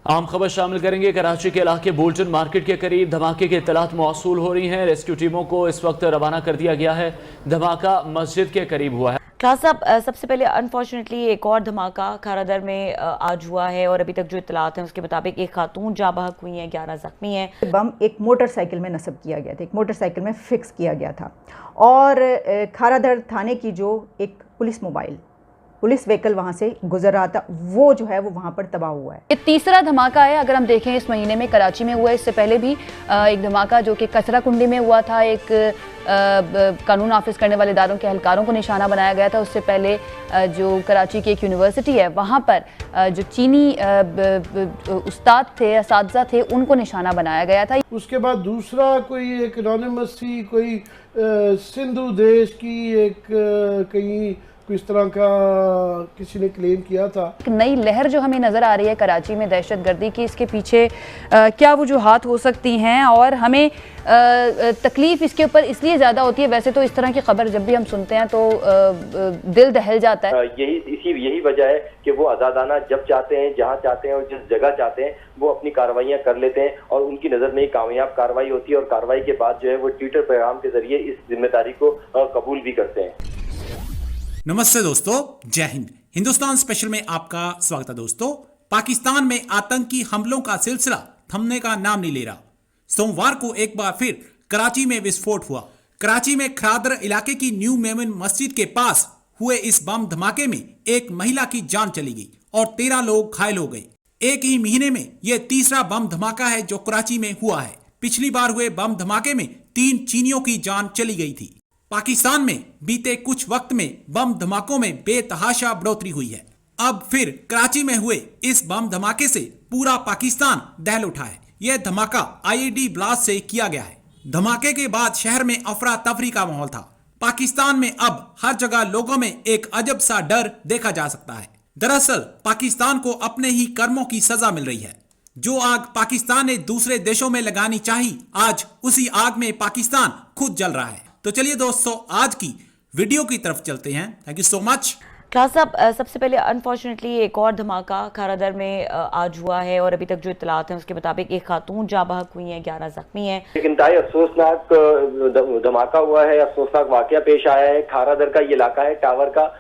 आम खबर शामिल करेंगे। कराची के इलाके बुलटन मार्केट के करीब धमाके की इत्तलात मौसूल हो रही हैं। रेस्क्यू टीमों को इस वक्त रवाना कर दिया गया है। धमाका मस्जिद के करीब हुआ है। खास साहब, सबसे पहले अनफॉर्चुनेटली एक और धमाका खारादर में आज हुआ है और अभी तक जो इत्तलात हैं उसके मुताबिक एक खातून जाँ बहक हुई हैं, 11 जख्मी हैं। बम एक मोटरसाइकिल में नस्ब किया गया था, एक मोटरसाइकिल में फिक्स किया गया था और खारादर थाने की जो एक पुलिस व्हीकल वहाँ से गुजर रहा था, वो जो है वो वहाँ पर तबाह हुआ है। ये तीसरा धमाका है अगर हम देखें इस महीने में कराची में हुआ है। इससे पहले भी एक धमाका जो कि कचरा कुंडी में हुआ था, एक कानून नाफिज करने वाले इदारों के एहलकारों को निशाना बनाया गया था। उससे पहले जो कराची की एक यूनिवर्सिटी है वहाँ पर जो चीनी उस्ताद थे, असातिज़ा थे, उनको निशाना बनाया गया था। उसके बाद दूसरा कोई एक एनोनिमस थी, कोई सिंधु देश की एक कहीं किस तरह का किसी ने क्लेम किया था। एक नई लहर जो हमें नज़र आ रही है कराची में दहशतगर्दी की, इसके पीछे क्या वजूहात हो सकती हैं और हमें तकलीफ़ इसके ऊपर इसलिए ज़्यादा होती है। वैसे तो इस तरह की खबर जब भी हम सुनते हैं तो दिल दहल जाता है। यही वजह है कि वो आज़ादाना जब चाहते हैं, जहाँ चाहते हैं और जिस जगह चाहते हैं वो अपनी कार्रवाइयाँ कर लेते हैं और उनकी नज़र में कामयाब कार्रवाई होती है और कार्रवाई के बाद जो है वो ट्विटर पैगाम के जरिए इस जिम्मेदारी को कबूल भी करते हैं। नमस्ते दोस्तों, जय हिंद। हिंदुस्तान स्पेशल में आपका स्वागत है। दोस्तों, पाकिस्तान में आतंकी हमलों का सिलसिला थमने का नाम नहीं ले रहा। सोमवार को एक बार फिर कराची में विस्फोट हुआ। कराची में खारादर इलाके की न्यू मेमन मस्जिद के पास हुए इस बम धमाके में एक महिला की जान चली गई और 13 लोग घायल हो गए। एक ही महीने में यह तीसरा बम धमाका है जो कराची में हुआ है। पिछली बार हुए बम धमाके में 3 चीनियों की जान चली गई थी। पाकिस्तान में बीते कुछ वक्त में बम धमाकों में बेतहाशा बढ़ोतरी हुई है। अब फिर कराची में हुए इस बम धमाके से पूरा पाकिस्तान दहल उठा है। यह धमाका आईईडी ब्लास्ट से किया गया है। धमाके के बाद शहर में अफरा तफरी का माहौल था। पाकिस्तान में अब हर जगह लोगों में एक अजब सा डर देखा जा सकता है। दरअसल पाकिस्तान को अपने ही कर्मों की सजा मिल रही है। जो आग पाकिस्तान ने दूसरे देशों में लगानी चाहिए, आज उसी आग में पाकिस्तान खुद जल रहा है। तो चलिए दोस्तों, आज की वीडियो की तरफ चलते हैं। Thank you so much. खास साहब, सबसे पहले अनफॉर्चुनेटली एक और धमाका खारादर में आज हुआ है और अभी तक जो इत्तलात हैं उसके मुताबिक एक खातून जाँ बहक हुई हैं, 11 जख्मी हैं। एक इंतहाई अफसोसनाक धमाका हुआ है, अफसोसनाक वाकया पेश आया है। खारादर का ये इलाका है टावर का,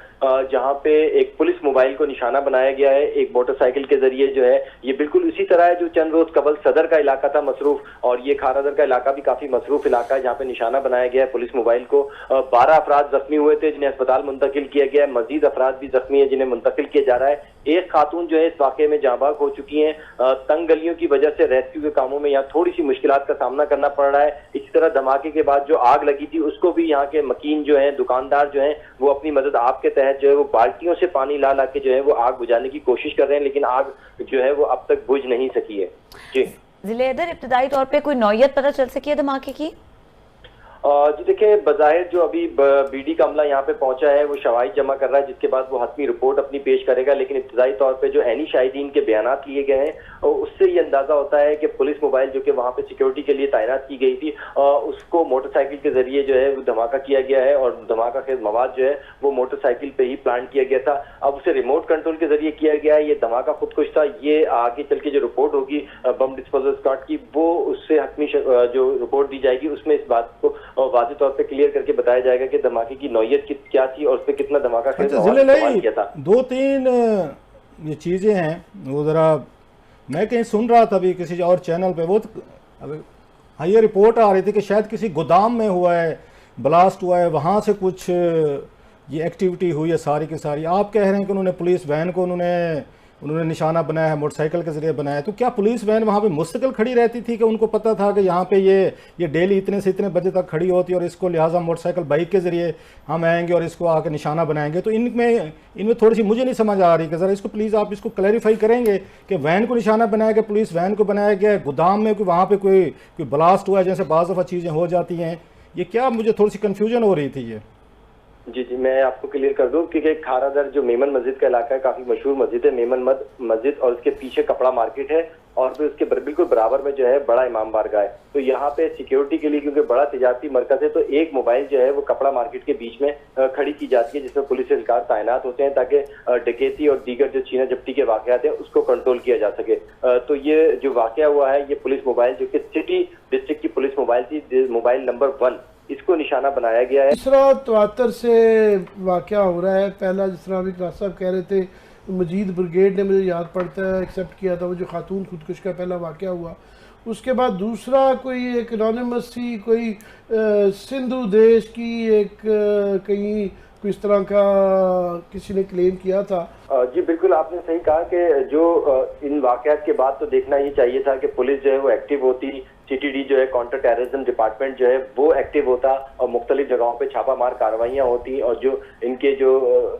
जहां पे एक पुलिस मोबाइल को निशाना बनाया गया है एक मोटरसाइकिल के जरिए। जो है ये बिल्कुल उसी तरह है जो चंद रोज कबल सदर का इलाका था मसरूफ, और ये खारादर का इलाका भी काफी मसरूफ इलाका है जहां पे निशाना बनाया गया है पुलिस मोबाइल को। 12 अफराद जख्मी हुए थे जिन्हें अस्पताल मुंतकिल किया गया है। मजीद अफराद भी जख्मी है जिन्हें मुंतकिल किया जा रहा है। एक खातून जो है इस वाकये में जाँ बहक हो चुकी हैं। तंग गलियों की वजह से रेस्क्यू के कामों में यहाँ थोड़ी सी मुश्किलात का सामना करना पड़ रहा है। इसी तरह धमाके के बाद जो आग लगी थी उसको भी यहाँ के मकीन जो है, दुकानदार जो है, वो अपनी मदद आप के तहत जो है वो बाल्टियों से पानी ला के जो है वो आग बुझाने की कोशिश कर रहे हैं, लेकिन आग जो है वो अब तक बुझ नहीं सकी है। जी जिले इधर इब्तदाई तौर पे कोई नौयत पता चल सकी है धमाके की? जी देखिए, बज़ाहिर जो अभी बीडी का अमला यहाँ पे पहुंचा है वो शवाहिद जमा कर रहा है, जिसके बाद वो हतमी रिपोर्ट अपनी पेश करेगा। लेकिन इब्तदाई तौर पे जो ऐनी शाहिदीन के बयानात लिए गए हैं और उससे ये अंदाजा होता है कि पुलिस मोबाइल जो कि वहाँ पे सिक्योरिटी के लिए तैनात की गई थी, उसको मोटरसाइकिल के जरिए जो है धमाका किया गया है और धमाका खेज मवाद जो है वो मोटरसाइकिल पे ही प्लांट किया गया था। अब उसे रिमोट कंट्रोल के जरिए किया गया है। ये धमाका खुदकुश था। ये आगे चल के जो रिपोर्ट होगी बम डिस्पोजल स्क्वाड की, वो उससे हतमी जो रिपोर्ट दी जाएगी उसमें इस बात को वाज़ेह तौर पे क्लियर करके बताया जाएगा कि धमाके की नौयत क्या थी और उस पे कितना धमाका किया था। 2-3 ये चीजें हैं वो जरा मैं कहीं सुन रहा था अभी किसी और चैनल पे, वो हाँ ये रिपोर्ट आ रही थी कि शायद किसी गोदाम में हुआ है, ब्लास्ट हुआ है, वहाँ से कुछ ये एक्टिविटी हुई है सारी की सारी। आप कह रहे हैं कि उन्होंने पुलिस वैन को उन्होंने निशाना बनाया है, मोटरसाइकिल के जरिए बनाया है। तो क्या पुलिस वैन वहाँ पे मुस्तकिल खड़ी रहती थी कि उनको पता था कि यहाँ पे ये डेली इतने से इतने बजे तक खड़ी होती है और इसको लिहाजा मोटरसाइकिल बाइक के जरिए हम आएंगे और इसको आके निशाना बनाएंगे? तो इनमें थोड़ी सी मुझे नहीं समझ आ रही कि ज़रा इसको प्लीज़ आप इसको क्लैरिफाई करेंगे कि वैन को निशाना बनाया गया, पुलिस वैन को बनाया गया, गोदाम में वहाँ पर कोई ब्लास्ट हुआ है जैसे बाज़ दफ़ा चीज़ें हो जाती हैं। ये क्या, मुझे थोड़ी सी कन्फ्यूजन हो रही थी ये। जी जी, मैं आपको क्लियर कर दूं कि खारादर जो मेमन मस्जिद का इलाका है, काफी मशहूर मस्जिद है मेमन मस्जिद, और उसके पीछे कपड़ा मार्केट है और फिर उसके बिल्कुल बराबर में जो है बड़ा इमाम बारगाह है। तो यहाँ पे सिक्योरिटी के लिए, क्योंकि बड़ा तिजारती मरकज है, तो एक मोबाइल जो है वो कपड़ा मार्केट के बीच में खड़ी की जाती है, जिसमें पुलिस एहलकार तैनात होते हैं ताकि डकैती और दीगर जो छीना झपटी के वाकयात हैं उसको कंट्रोल किया जा सके। तो ये जो वाकया हुआ है, ये पुलिस मोबाइल जो कि सिटी डिस्ट्रिक्ट की पुलिस मोबाइल थी, मोबाइल नंबर 1, इसको निशाना बनाया गया है। तीसरा तवातर से वाकया हो रहा है। पहला जिस तरह अभी क्लास साहब कह रहे थे, मजीद ब्रिगेड ने, मुझे याद पड़ता है, एक्सेप्ट किया था वो जो खातून खुदकुश का पहला वाकया हुआ। उसके बाद दूसरा कोई एक एनोनिमस सी कोई सिंधु देश की एक कहीं कोई इस तरह का किसी ने क्लेम किया था। जी बिल्कुल, आपने सही कहा कि जो इन वाकयात के बाद तो देखना ही चाहिए था कि पुलिस जो है वो एक्टिव होती, सीटीडी जो है काउंटर टेररिज्म डिपार्टमेंट जो है वो एक्टिव होता और मुख्तलिफ जगहों पे छापामार कार्रवाइयाँ होती और जो इनके जो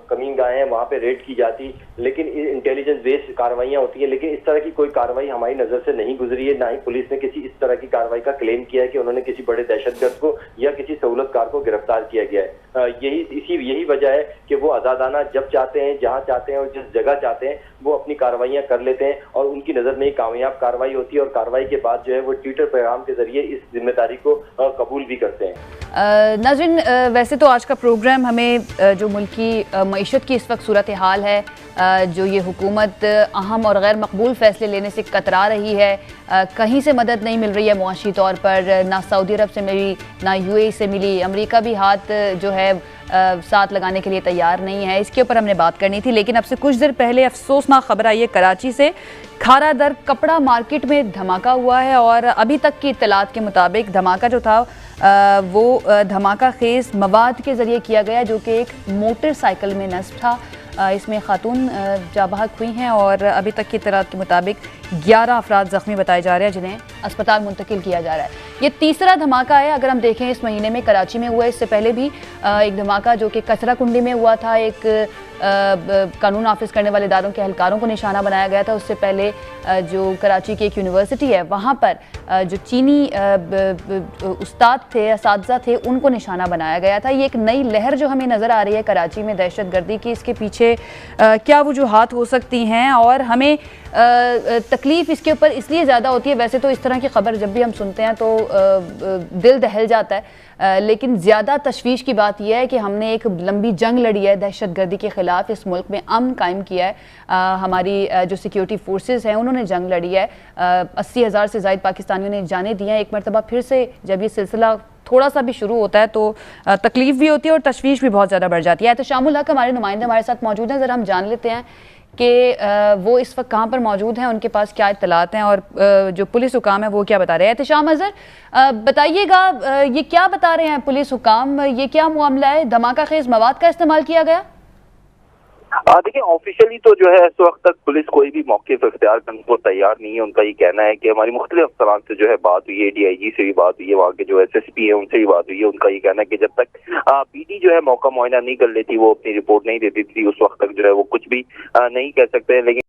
कमीन गाहें हैं वहाँ पे रेड की जाती, लेकिन इंटेलिजेंस बेस्ड कार्रवाइयाँ होती है। लेकिन इस तरह की कोई कार्रवाई हमारी नज़र से नहीं गुजरी है, ना ही पुलिस ने किसी इस तरह की कार्रवाई का क्लेम किया है कि उन्होंने किसी बड़े दहशतगर्द को या किसी सहूलतकार को गिरफ्तार किया गया है। यही वजह है कि वो आज़ादाना जब चाहते हैं, जहाँ चाहते हैं और जिस जगह चाहते हैं वो अपनी कार्रवाइयाँ कर लेते हैं और उनकी नज़र में कामयाब कार्रवाई होती है और कार्रवाई के बाद जो है वो ट्विटर पैगाम के जरिए इस जिम्मेदारी को कबूल भी करते हैं। नाज़रीन, वैसे तो आज का प्रोग्राम हमें जो मुल्क की मईशत की इस वक्त सूरत हाल है, जो ये हुकूमत अहम और गैर मकबूल फ़ैसले लेने से कतरा रही है, कहीं से मदद नहीं मिल रही है मुआशी तौर पर, ना सऊदी अरब से मिली ना यूएई से मिली, अमेरिका भी हाथ जो है साथ लगाने के लिए तैयार नहीं है, इसके ऊपर हमने बात करनी थी। लेकिन अब से कुछ देर पहले अफसोसनाक खबर आई है कराची से। खारादर कपड़ा मार्केट में धमाका हुआ है और अभी तक की इत्तलात के मुताबिक धमाका जो था वो धमाका खेज मवाद के ज़रिए किया गया, जो कि एक मोटरसाइकिल में नस्ब था। इसमें खातून जाँ बहक हुई हैं और अभी तक की इत्तलात के मुताबिक 11 अफराद ज़ख्मी बताए जा रहे हैं जिन्हें अस्पताल मुंतकिल किया जा रहा है। ये तीसरा धमाका है अगर हम देखें इस महीने में कराची में हुआ है। इससे पहले भी एक धमाका जो कि कसरा कुंडी में हुआ था, एक कानून नाफिज करने वाले इदारों के एहलकारों को निशाना बनाया गया था। उससे पहले जो कराची की एक यूनिवर्सिटी है वहाँ पर जो चीनी उस्ताद थे, असातिज़ा थे, उनको निशाना बनाया गया था। ये एक नई लहर जो हमें नज़र आ रही है कराची में दहशत गर्दी की, इसके पीछे क्या वजूहात हो सकती हैं और हमें तकलीफ़ इसके ऊपर इसलिए ज़्यादा होती है। वैसे तो इस तरह की खबर जब भी हम सुनते हैं तो दिल दहल जाता है, लेकिन ज़्यादा तशवीश की बात यह है कि हमने एक लंबी जंग लड़ी है दहशत गर्दी के ख़िलाफ़, इस मुल्क में अमन कायम किया है। हमारी जो सिक्योरिटी फोर्सेस हैं उन्होंने जंग लड़ी है। 80,000 से ज़ायद पाकिस्तानियों ने जानें दी हैं। एक मरतबा फिर से जब ये सिलसिला थोड़ा सा भी शुरू होता है तो तकलीफ़ भी होती है और तशवीश भी बहुत ज़्यादा बढ़ जाती है। एहतशामुल हक हमारे नुमाइंदे हमारे साथ मौजूद हैं, ज़रा हम जान लेते हैं कि वो इस वक्त कहाँ पर मौजूद हैं, उनके पास क्या इत्तलात हैं और जो पुलिस हुकाम है वो क्या बता रहे हैं। एहतशाम अज़हर, बताइएगा ये क्या बता रहे हैं पुलिस हुकाम, ये क्या मामला है, धमाका खेज मवाद का इस्तेमाल किया गया? देखिए, ऑफिशियली तो जो है इस वक्त तक पुलिस कोई भी मौके पर इख्तियार करने को तैयार नहीं है। उनका ये कहना है कि हमारी मुख्तलिफ अफसरान से जो है बात हुई है, DIG से भी बात हुई है, वहाँ के जो SSP है उनसे भी बात हुई है। उनका ये कहना है कि जब तक PD जो है मौका मुआयना नहीं कर लेती, वो अपनी रिपोर्ट नहीं देती थी, उस वक्त तक जो है वो कुछ भी नहीं कह सकते हैं। लेकिन